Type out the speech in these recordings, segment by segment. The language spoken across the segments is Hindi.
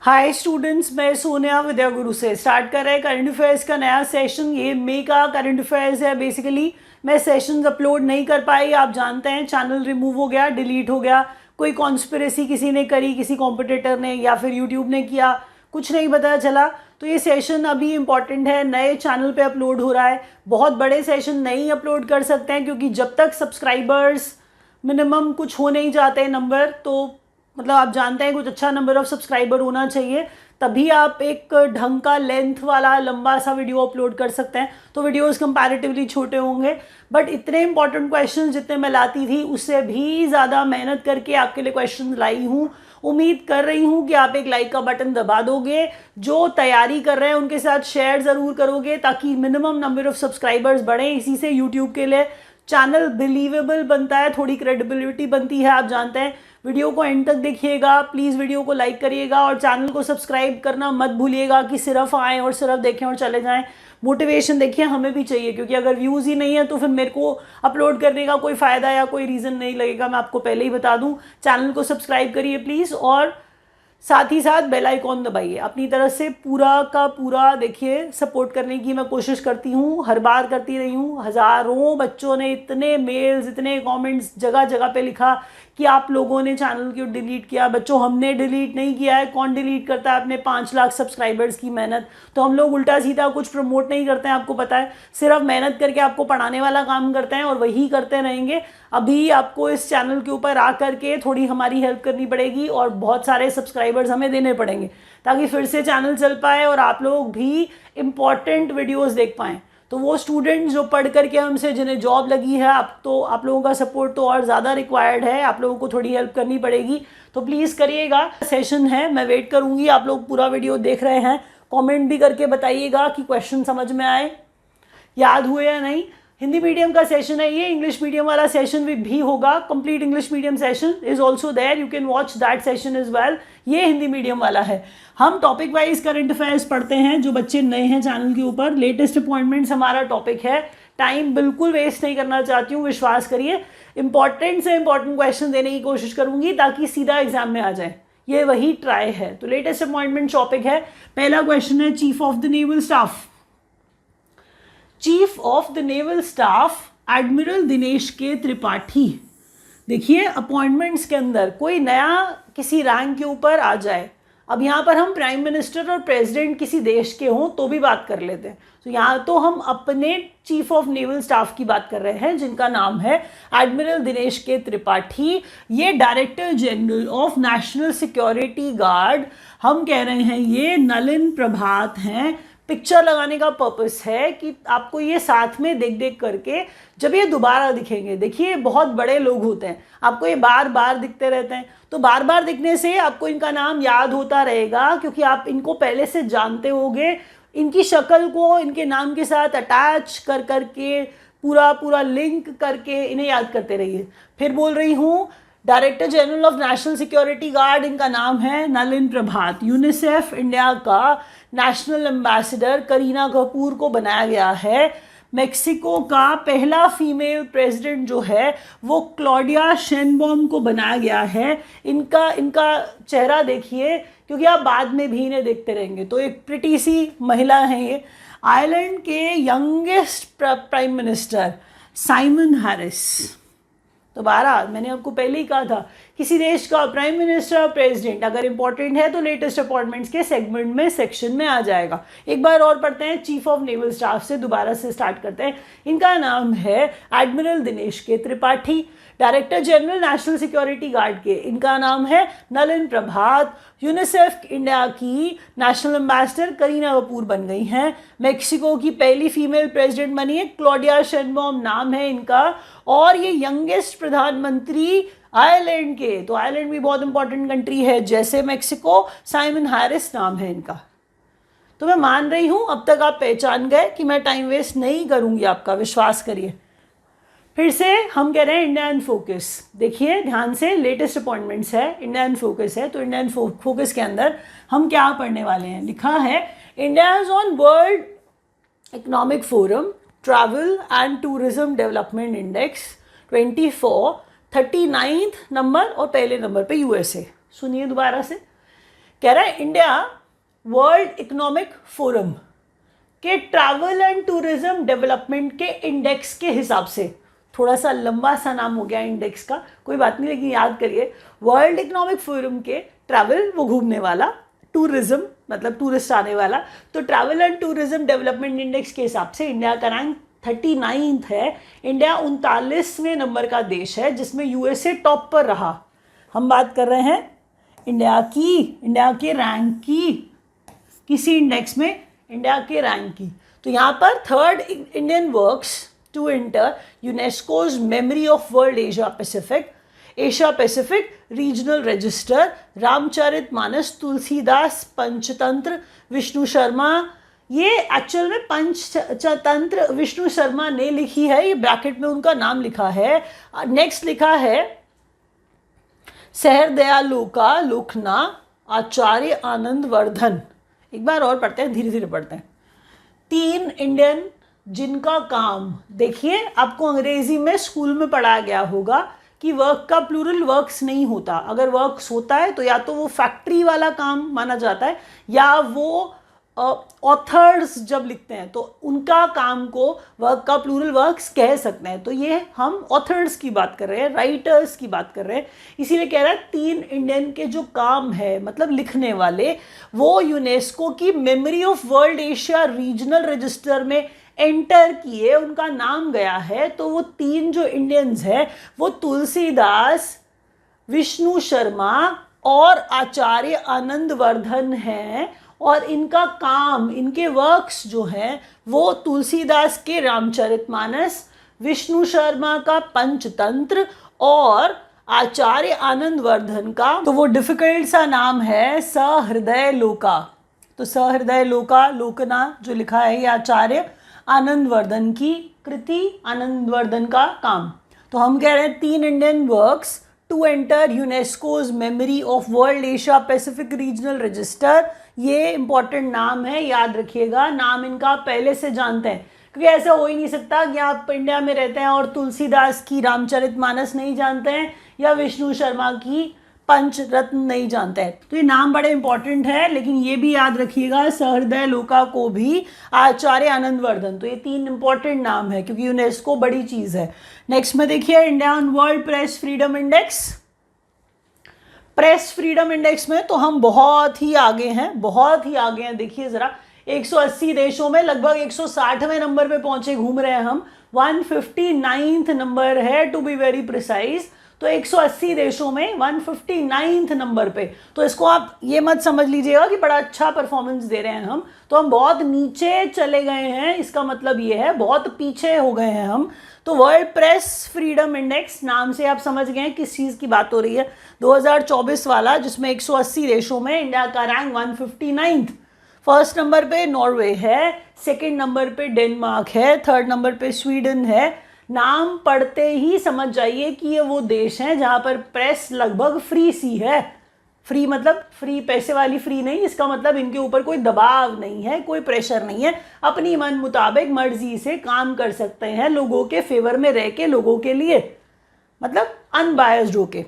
हाय स्टूडेंट्स, मैं सोनिया विद्या गुरु से स्टार्ट कर रहे हैं करंट अफेयर्स का नया सेशन। ये मई का करंट अफेयर्स है। बेसिकली मैं सेशंस अपलोड नहीं कर पाई, आप जानते हैं चैनल रिमूव हो गया, डिलीट हो गया। कोई कॉन्स्पिरेसी किसी ने करी, किसी कॉम्पिटिटर ने या फिर यूट्यूब ने किया, कुछ नहीं पता चला। तो ये सेशन अभी इम्पॉर्टेंट है, नए चैनल पे अपलोड हो रहा है। बहुत बड़े सेशन नहीं अपलोड कर सकते हैं क्योंकि जब तक सब्सक्राइबर्स मिनिमम कुछ हो नहीं जाते नंबर, तो मतलब आप जानते हैं कुछ अच्छा नंबर ऑफ सब्सक्राइबर होना चाहिए, तभी आप एक ढंग का लेंथ वाला लंबा सा वीडियो अपलोड कर सकते हैं। तो वीडियोस कंपैरेटिवली छोटे होंगे, बट इतने इंपॉर्टेंट क्वेश्चंस जितने मैं लाती थी उससे भी ज़्यादा मेहनत करके आपके लिए क्वेश्चन लाई हूँ। उम्मीद कर रही हूँ कि आप एक लाइक का बटन दबा दोगे, जो तैयारी कर रहे हैं उनके साथ शेयर ज़रूर करोगे ताकि मिनिमम नंबर ऑफ सब्सक्राइबर्स बढ़ें। इसी से यूट्यूब के लिए चैनल बिलीवेबल बनता है, थोड़ी क्रेडिबिलिटी बनती है, आप जानते हैं। वीडियो को एंड तक देखिएगा, प्लीज़ वीडियो को लाइक करिएगा और चैनल को सब्सक्राइब करना मत भूलिएगा कि सिर्फ आएँ और सिर्फ देखें और चले जाएं। मोटिवेशन देखिए हमें भी चाहिए, क्योंकि अगर व्यूज़ ही नहीं है तो फिर मेरे को अपलोड करने का कोई फ़ायदा या कोई रीज़न नहीं लगेगा। मैं आपको पहले ही बता दूं, चैनल को सब्सक्राइब करिए प्लीज़, और साथ ही साथ बेल आइकॉन दबाइए। अपनी तरफ से पूरा का पूरा देखिए सपोर्ट करने की मैं कोशिश करती हूँ, हर बार करती रही हूँ। हज़ारों बच्चों ने इतने मेल्स, इतने कमेंट्स जगह जगह पे लिखा कि आप लोगों ने चैनल क्यों डिलीट किया। बच्चों, हमने डिलीट नहीं किया है। कौन डिलीट करता है अपने 5 लाख सब्सक्राइबर्स की मेहनत? तो हम लोग उल्टा सीधा कुछ प्रमोट नहीं करते हैं, आपको पता है। सिर्फ मेहनत करके आपको पढ़ाने वाला काम करते हैं और वही करते रहेंगे। अभी आपको इस चैनल के ऊपर आकर के थोड़ी हमारी हेल्प करनी पड़ेगी और बहुत सारे सब्सक्राइबर्स हमें देने पड़ेंगे ताकि फिर से चैनल चल पाए और आप लोग भी इम्पॉर्टेंट वीडियोस देख पाएँ। तो वो स्टूडेंट्स जो पढ़ करके हमसे, जिन्हें जॉब लगी है, आप लोगों का सपोर्ट तो और ज़्यादा रिक्वायर्ड है, आप लोगों को थोड़ी हेल्प करनी पड़ेगी। तो प्लीज़ करिएगा। सेशन है, मैं वेट करूँगी। आप लोग पूरा वीडियो देख रहे हैं, कमेंट भी करके बताइएगा कि क्वेश्चन समझ में आए, याद हुए या नहीं। हिंदी मीडियम का सेशन है ये, इंग्लिश मीडियम वाला सेशन भी होगा। Complete English medium session is also there, you can watch that session is well. ये हिंदी मीडियम वाला है। हम टॉपिक वाइज करंट अफेयर्स पढ़ते हैं। जो बच्चे नए हैं चैनल के ऊपर, लेटेस्ट अपॉइंटमेंट्स हमारा टॉपिक है। टाइम बिल्कुल वेस्ट नहीं करना चाहती हूँ, विश्वास करिए। इंपॉर्टेंट से इंपॉर्टेंट क्वेश्चन देने की कोशिश करूंगी ताकि सीधा एग्जाम में आ जाए, ये वही ट्राई है। तो लेटेस्ट अपॉइंटमेंट टॉपिक है। पहला क्वेश्चन है, chief of the naval staff. Chief of the naval staff admiral Dinesh के त्रिपाठी। देखिए, अपॉइंटमेंट्स के अंदर कोई नया किसी रैंक के ऊपर आ जाए। अब यहाँ पर हम प्राइम मिनिस्टर और प्रेसिडेंट किसी देश के हों तो भी बात कर लेते हैं। तो यहाँ तो हम अपने चीफ ऑफ नेवल स्टाफ की बात कर रहे हैं, जिनका नाम है एडमिरल दिनेश के त्रिपाठी। ये director general of national security guard, हम कह रहे हैं ये नलिन प्रभात हैं। पिक्चर लगाने का पर्पस है कि आपको ये साथ में देख देख करके जब ये दोबारा दिखेंगे, देखिए बहुत बड़े लोग होते हैं, आपको ये बार बार दिखते रहते हैं, तो बार बार दिखने से आपको इनका नाम याद होता रहेगा, क्योंकि आप इनको पहले से जानते होंगे। इनकी शक्ल को इनके नाम के साथ अटैच कर करके पूरा पूरा लिंक करके इन्हें याद करते रहिए। फिर बोल रही हूँ, director general of national security guard, इनका नाम है नलिन प्रभात। यूनिसेफ इंडिया का नेशनल एम्बेसडर करीना कपूर को बनाया गया है। मेक्सिको का पहला फीमेल प्रेसिडेंट जो है वो क्लॉडिया शेनबॉम को बनाया गया है। इनका चेहरा देखिए, क्योंकि आप बाद में भी इन्हें देखते रहेंगे। तो एक प्रिटी सी महिला है ये। आयरलैंड के youngest prime minister Simon Harris. दोबारा मैंने आपको पहले ही कहा था, किसी देश का प्राइम मिनिस्टर और प्रेसिडेंट अगर इंपॉर्टेंट है तो लेटेस्ट अपॉइंटमेंट्स के सेगमेंट में, सेक्शन में आ जाएगा। एक बार और पढ़ते हैं, चीफ ऑफ नेवल स्टाफ से दोबारा से स्टार्ट करते हैं। इनका नाम है एडमिरल दिनेश के Tripathi. Director general national security guard के इनका नाम है नलिन प्रभात। यूनिसेफ इंडिया की नेशनल एम्बेसडर करीना कपूर बन गई हैं। मेक्सिको की पहली फीमेल प्रेसिडेंट बनी है, क्लॉडिया शेनबॉम नाम है इनका। और ये यंगेस्ट प्रधानमंत्री आयरलैंड के, तो आयरलैंड भी बहुत इंपॉर्टेंट कंट्री है जैसे मेक्सिको। साइमन हैरिस नाम है इनका। तो मैं मान रही हूं अब तक आप पहचान गए कि मैं टाइम वेस्ट नहीं करूंगी आपका, विश्वास करिए। फिर से हम कह रहे हैं इंडिया इन फोकस। देखिए ध्यान से, लेटेस्ट अपॉइंटमेंट्स है, इंडिया इन फोकस है। तो इंडिया इन फोकस के अंदर हम क्या पढ़ने वाले हैं? लिखा है, India is on world economic forum travel and tourism development index 24, 39 number और पहले नंबर पे यूएसए। सुनिए दोबारा से, कह रहा है इंडिया वर्ल्ड इकोनॉमिक फोरम के ट्रैवल एंड टूरिज्म डेवलपमेंट के इंडेक्स के हिसाब से, थोड़ा सा लंबा सा नाम हो गया इंडेक्स का, कोई बात नहीं, लेकिन याद करिए, वर्ल्ड इकोनॉमिक फोरम के ट्रैवल वो घूमने वाला, टूरिज्म मतलब टूरिस्ट आने वाला, तो travel and tourism development index के हिसाब से इंडिया का रैंक 39 है। इंडिया 39वें नंबर का देश है जिसमें यूएसए टॉप पर रहा। हम बात कर रहे हैं इंडिया के रैंक की, किसी इंडेक्स में इंडिया के रैंक की। तो यहाँ पर third Indian works to enter UNESCO's Memory of World Asia Pacific Regional Register, Ramcharitmanas, Tulsidas, Panchatantra, Vishnu Sharma. ये एक्चुअल में पंचतंत्र विष्णु शर्मा ने लिखी है, ये ब्रैकेट में उनका नाम लिखा है। नेक्स्ट लिखा है सहृदयालोका लोकना आचार्य आनंद वर्धन। एक बार और पढ़ते हैं, धीरे धीरे पढ़ते हैं। 3 इंडियन जिनका काम, देखिए आपको अंग्रेजी में स्कूल में पढ़ाया गया होगा कि वर्क का प्लूरल वर्क्स नहीं होता। अगर वर्क्स होता है तो या तो वो फैक्ट्री वाला काम माना जाता है, या वो ऑथर्स जब लिखते हैं तो उनका काम को वर्क का प्लूरल वर्क्स कह सकते हैं। तो ये हम ऑथर्स की बात कर रहे हैं, राइटर्स की बात कर रहे हैं, इसीलिए कह रहा है 3 इंडियन के जो काम है मतलब लिखने वाले, वो यूनेस्को की memory of World Asia regional register में एंटर किए, उनका नाम गया है। तो वो 3 जो इंडियंस हैं वो तुलसीदास, विष्णु शर्मा और आचार्य आनंद वर्धन हैं। और इनका काम, इनके वर्क्स जो हैं वो तुलसीदास के रामचरितमानस, विष्णु शर्मा का पंचतंत्र और आचार्य आनंद वर्धन का, तो वो डिफिकल्ट सा नाम है सहृदयालोका। तो सहृदयालोका लोकना जो लिखा है ये आचार्य आनंद वर्धन की कृति, आनंद वर्धन का काम। तो हम कह रहे हैं 3 Indian works to enter UNESCO's Memory of World Asia Pacific Regional Register. ये इंपॉर्टेंट नाम है, याद रखिएगा, नाम इनका पहले से जानते हैं, क्योंकि ऐसा हो ही नहीं सकता कि आप इंडिया में रहते हैं और तुलसीदास की रामचरितमानस नहीं जानते हैं या विष्णु शर्मा की पंचरत्न नहीं जानते हैं। तो ये नाम बड़े इंपॉर्टेंट है, लेकिन ये भी याद रखिएगा सहृदयालोका को भी आचार्य आनंद वर्धन। तो ये 3 इंपॉर्टेंट नाम है क्योंकि यूनेस्को बड़ी चीज है। नेक्स्ट में देखिए India on world press freedom index. Press freedom index में तो हम बहुत ही आगे हैं, देखिए जरा 180 देशों में लगभग 160वें नंबर पे पहुंचे, घूम रहे हैं हम। 159th नंबर है टू बी वेरी प्रिसाइज। तो 180 देशों में 159th नंबर पे, तो इसको आप ये मत समझ लीजिएगा कि बड़ा अच्छा परफॉर्मेंस दे रहे हैं हम, तो हम बहुत नीचे चले गए हैं, इसका मतलब ये है बहुत पीछे हो गए हैं हम। तो वर्ल्ड प्रेस फ्रीडम इंडेक्स नाम से आप समझ गए किस चीज़ की बात हो रही है, 2024 वाला, जिसमें 180 देशों में इंडिया का रैंक 159th। फर्स्ट नंबर पे नॉर्वे है, सेकंड नंबर पे डेनमार्क है, थर्ड नंबर पे स्वीडन है। नाम पढ़ते ही समझ जाइए कि ये वो देश हैं जहाँ पर प्रेस लगभग फ्री सी है। फ्री मतलब फ्री पैसे वाली फ्री नहीं, इसका मतलब इनके ऊपर कोई दबाव नहीं है, कोई प्रेशर नहीं है, अपनी मन मुताबिक मर्जी से काम कर सकते हैं, लोगों के फेवर में रह के, लोगों के लिए, मतलब अनबायस्ड होके।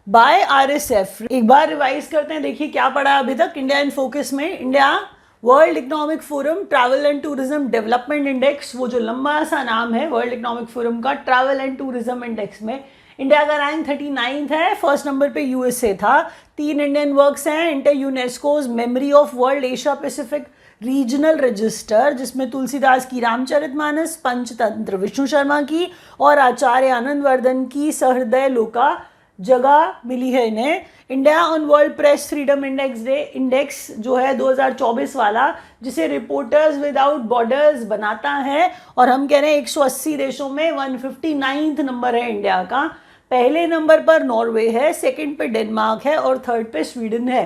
बाय RSF, एक बार रिवाइज करते हैं, देखिए क्या पढ़ा अभी तक। इंडिया इन फोकस में, India world economic forum travel and tourism development index, वो जो लंबा सा नाम है वर्ल्ड इकोनॉमिक फोरम का, ट्रैवल एंड टूरिज्म इंडेक्स में इंडिया का रैंक 39th है। फर्स्ट नंबर पे यूएसए था। 3 इंडियन वर्क्स हैं inter UNESCO's Memory of World Asia Pacific Regional register, जिसमें तुलसीदास की रामचरितमानस, पंचतंत्र विष्णु शर्मा की और आचार्य आनंद वर्धन की सहृदयालोका जगह मिली है इन्हें। India on world press freedom index जो है 2024 वाला, जिसे रिपोर्टर्स विदाउट बॉर्डर्स बनाता है, और हम कह रहे हैं 180 देशों में 159th नंबर है इंडिया का। पहले नंबर पर नॉर्वे है, सेकंड पे डेनमार्क है और थर्ड पे स्वीडन है।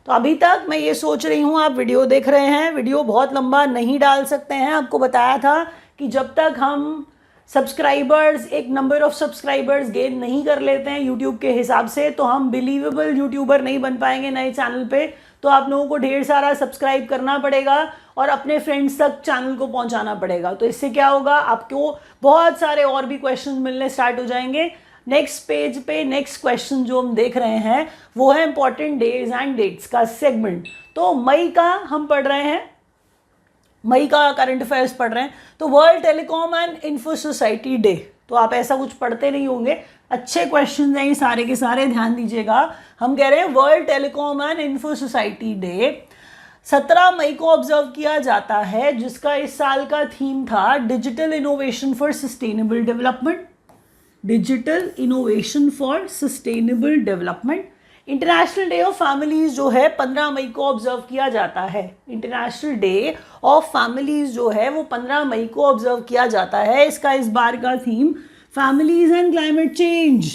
तो अभी तक मैं ये सोच रही हूँ, आप वीडियो देख रहे हैं, वीडियो बहुत लंबा नहीं डाल सकते हैं। आपको बताया था कि जब तक हम सब्सक्राइबर्स, एक नंबर ऑफ सब्सक्राइबर्स गेन नहीं कर लेते हैं यूट्यूब के हिसाब से, तो हम बिलीवेबल यूट्यूबर नहीं बन पाएंगे नए चैनल पे। तो आप लोगों को ढेर सारा सब्सक्राइब करना पड़ेगा और अपने फ्रेंड्स तक चैनल को पहुंचाना पड़ेगा। तो इससे क्या होगा, आपको बहुत सारे और भी क्वेश्चन मिलने स्टार्ट हो जाएंगे। नेक्स्ट पेज पे नेक्स्ट क्वेश्चन जो हम देख रहे हैं वो है इंपॉर्टेंट डेज एंड डेट्स का सेगमेंट। तो मई का हम पढ़ रहे हैं, मई का करंट अफेयर्स पढ़ रहे हैं। तो world Telecom and Info Society day, तो आप ऐसा कुछ पढ़ते नहीं होंगे, अच्छे क्वेश्चन हैं ये सारे के सारे, ध्यान दीजिएगा। हम कह रहे हैं world Telecom and Info Society Day 17 मई को ऑब्जर्व किया जाता है, जिसका इस साल का थीम था digital innovation for sustainable development. Digital innovation for sustainable development. International day of families जो है 15 मई को ऑब्जर्व किया जाता है। इंटरनेशनल डे ऑफ फैमिलीज जो है वो 15 मई को ऑब्जर्व किया जाता है। इसका इस बार का theme families and climate change.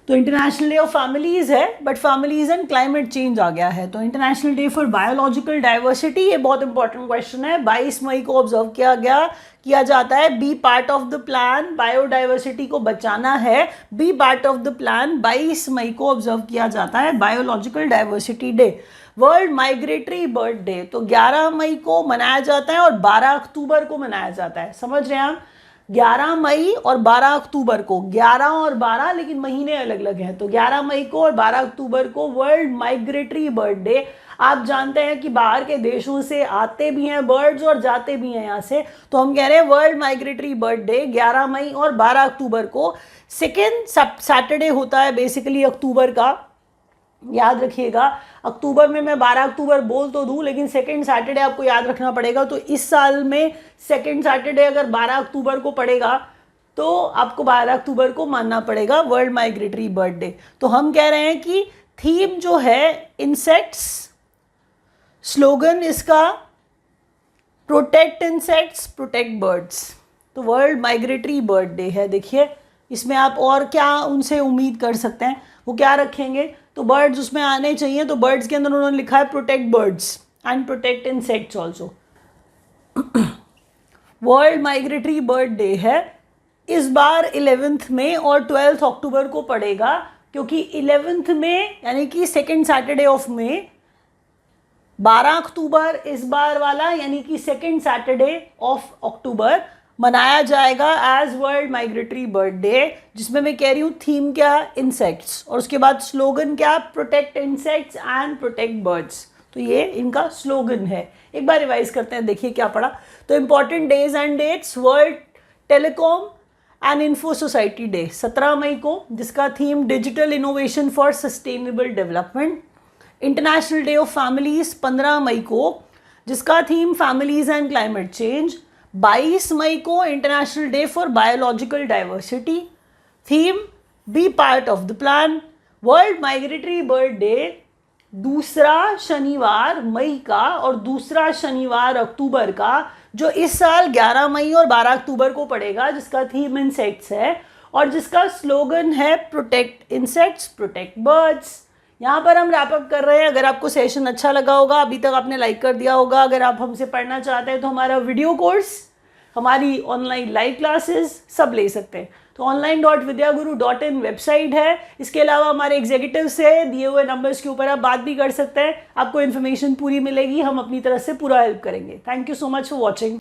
तो इंटरनेशनल डे ऑफ फैमिलीज है but families and climate change आ गया है। तो international day for biological diversity, ये बहुत इंपॉर्टेंट क्वेश्चन है, 22 मई को ऑब्जर्व किया जाता है। Be part of the plan, biodiversity को बचाना है, be part of the plan 22 मई को ऑब्जर्व किया जाता है, Biological Diversity Day. World Migratory Bird Day तो 11 मई को मनाया जाता है और 12 अक्टूबर को मनाया जाता है। समझ रहे हैं आप, 11 मई और 12 अक्टूबर को, 11 और 12 लेकिन महीने अलग अलग हैं। तो 11 मई को और 12 अक्टूबर को वर्ल्ड माइग्रेटरी बर्ड डे। आप जानते हैं कि बाहर के देशों से आते भी हैं बर्ड्स और जाते भी हैं यहाँ से, तो हम कह रहे हैं वर्ल्ड माइग्रेटरी बर्ड डे 11 मई और 12 अक्टूबर को। सेकेंड सैटरडे होता है बेसिकली अक्टूबर का, याद रखिएगा। अक्टूबर में मैं 12 अक्टूबर बोल तो दूं लेकिन सेकेंड सैटरडे आपको याद रखना पड़ेगा। तो इस साल में सेकेंड सैटरडे अगर 12 अक्टूबर को पड़ेगा तो आपको 12 अक्टूबर को मानना पड़ेगा वर्ल्ड माइग्रेटरी बर्ड डे। तो हम कह रहे हैं कि थीम जो है इंसेक्ट्स, स्लोगन इसका प्रोटेक्ट इंसेक्ट्स प्रोटेक्ट बर्ड्स। तो वर्ल्ड माइग्रेटरी बर्ड डे है। देखिए इसमें आप और क्या उनसे उम्मीद कर सकते हैं, वो क्या रखेंगे, तो बर्ड्स उसमें आने चाहिए। तो बर्ड्स के अंदर उन्होंने लिखा है protect birds and protect insects also. World Migratory Bird day है, इस बार 11th में और 12th अक्टूबर को पड़ेगा, क्योंकि 11th में यानी कि सेकेंड सैटरडे ऑफ मई, 12 अक्टूबर इस बार वाला यानी कि सेकेंड सैटरडे ऑफ अक्टूबर मनाया जाएगा as World Migratory Bird Day, जिसमें मैं कह रही हूँ थीम क्या, इंसेक्ट्स, और उसके बाद स्लोगन क्या, protect insects and protect birds. तो ये इनका स्लोगन है। एक बार रिवाइज करते हैं, देखिए क्या पढ़ा। तो important days and dates, World Telecom and Info Society Day 17 मई को, जिसका theme digital innovation for sustainable development. International day of Families 15 मई को, जिसका theme families and climate change. 22 मई को International day for biological Diversity, theme be part of the plan. World Migratory Bird Day दूसरा शनिवार मई का और दूसरा शनिवार अक्टूबर का, जो इस साल 11 मई और 12 अक्टूबर को पड़ेगा, जिसका थीम इंसेक्ट्स है और जिसका स्लोगन है प्रोटेक्ट इंसेक्ट्स प्रोटेक्ट बर्ड्स। यहाँ पर हम रैप अप कर रहे हैं। अगर आपको सेशन अच्छा लगा होगा, अभी तक आपने लाइक कर दिया होगा, अगर आप हमसे पढ़ना चाहते हैं तो हमारा वीडियो कोर्स, हमारी ऑनलाइन लाइव क्लासेस सब ले सकते हैं। तो online.vidyaguru.in वेबसाइट है। इसके अलावा हमारे एग्जीक्यूटिव से दिए हुए नंबर्स के ऊपर आप बात भी कर सकते हैं, आपको इन्फॉर्मेशन पूरी मिलेगी, हम अपनी तरफ से पूरा हेल्प करेंगे। Thank you so much for watching.